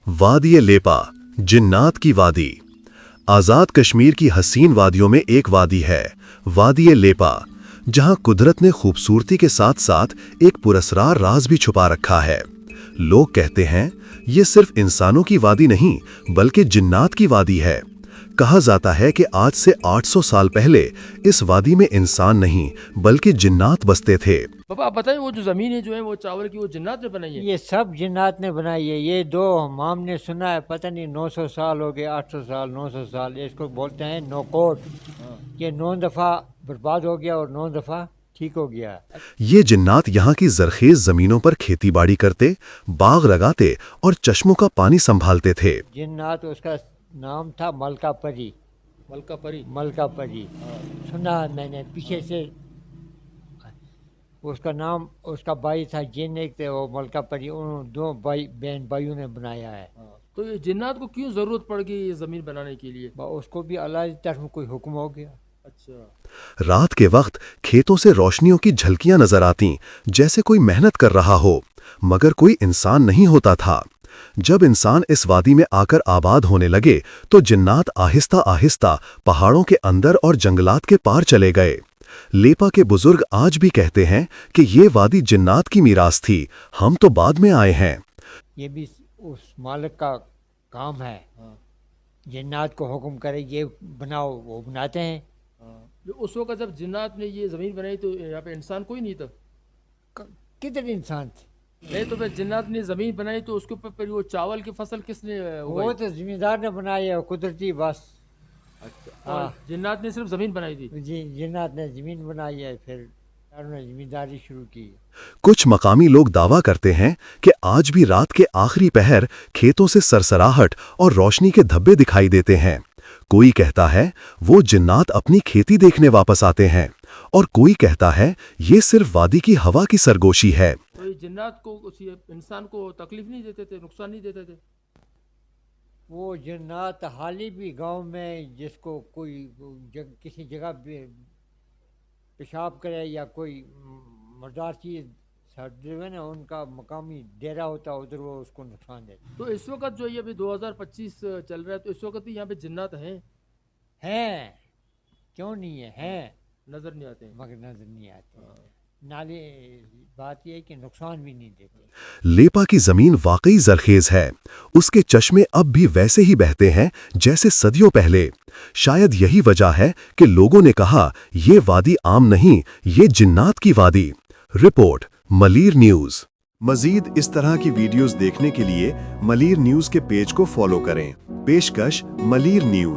वादी लेपा, जिन्नात की वादी। आज़ाद कश्मीर की हसीन वादियों में एक वादी है, वादी लेपा, जहां कुदरत ने खूबसूरती के साथ साथ एक पुरस्कार राज भी छुपा रखा है। लोग कहते हैं ये सिर्फ इंसानों की वादी नहीं बल्कि जिन्नात की वादी है। कहा जाता है कि आज से 800 साल पहले इस वादी में इंसान नहीं बल्कि जिन्नात बसते थे। पापा आप बताएं, वो जो ज़मीन है जो है वो चावल की, वो जिन्नात ने बनाई है? ये सब जिन्नात ने बनाई है। ये दो हमाम ने सुना है, पता नहीं 900 साल हो गए, 800 साल, 900 साल, इसको बोलते हैं नौकोट। ये 9 दफ़ा बर्बाद हो गया और 9 दफ़ा ठीक हो गया। ये जिन्नात यहाँ की जरखेज जमीनों पर खेती बाड़ी करते, बाग लगाते और चश्मों का पानी संभालते थे। जिन्नात, उसका नाम था मलका परी। मलका परी? मलका परी सुना है मैंने पीछे से। उसका नाम, उसका भाई था जिन, एक थे वो मलका परी। उन दो बहन भाइयों ने बनाया है। तो ये जिन्नात को क्यों ज़रूरत पड़ गई ये ज़मीन बनाने के लिए? उसको भी अल्लाह की तरफ में कोई हुक्म हो गया। अच्छा। रात के वक्त खेतों से रोशनियों की झलकियां नजर आती, जैसे कोई मेहनत कर रहा हो, मगर कोई इंसान नहीं होता था। जब इंसान इस वादी में आकर आबाद होने लगे तो जिन्नात आहिस्ता आहिस्ता पहाड़ों के अंदर और जंगलात के पार चले गए। लेपा के बुजुर्ग आज भी कहते हैं कि ये वादी जिन्नात की मीरास थी, हम तो बाद में आए हैं। ये भी उस मालिक का काम है। जिन्नात को हुक्म करे ये बनाओ, वो बनाते हैं। जो उस वक्त जब जिन्नात ने ये ज़मीन बनाई तो यहाँ पे इंसान कोई नहीं था? कितने इंसान थे? नहीं तो फिर जिन्नात ने ज़मीन बनाई तो उसके ऊपर फिर वो चावल की फसल किसने वो उगाई? तो जिम्मेदार ने बनाई है, कुदरती बस। अच्छा। और जिन्नात ने सिर्फ ज़मीन बनाई थी? जी, जिन्नात ने ज़मीन बनाई है, फिर उन्होंने जिम्मेदारी शुरू की। कुछ मकामी लोग दावा करते हैं कि आज भी रात के आखिरी पहर खेतों से सरसराहट और रोशनी के धब्बे दिखाई देते हैं। कोई कहता है वो जिन्नात अपनी खेती देखने वापस आते हैं, और कोई कहता है ये सिर्फ वादी की हवा की सरगोशी है। तो ये जिन्नात को उसी इंसान को तकलीफ नहीं देते थे, नुकसान नहीं देते थे? वो जिन्नात हाली भी गांव में जिसको कोई किसी जगह पेशाब करे या कोई मर्दार चीज़ सर्दी में ना, उनका मकामी डेरा होता है, उधर वो उसको नुकसान देते तो इस वक्त जो ये अभी 2025 चल रहा है तो इस वक्त भी यहाँ पे जिन्नात हैं। क्यों नहीं है? हैं, नज़र नहीं आते हैं। मगर नजर नहीं आते। नाले बात यह है कि नुकसान भी नहीं देते। लेपा की जमीन वाकई जरखेज है। उसके चश्मे अब भी वैसे ही बहते हैं जैसे सदियों पहले। शायद यही वजह है कि लोगों ने कहा ये वादी आम नहीं, ये जिन्नात की वादी। Report Malir news. मजीद इस तरह की वीडियोस देखने के लिए मलीर न्यूज़ के पेज को फॉलो करें। पेशकश मलीर न्यूज़।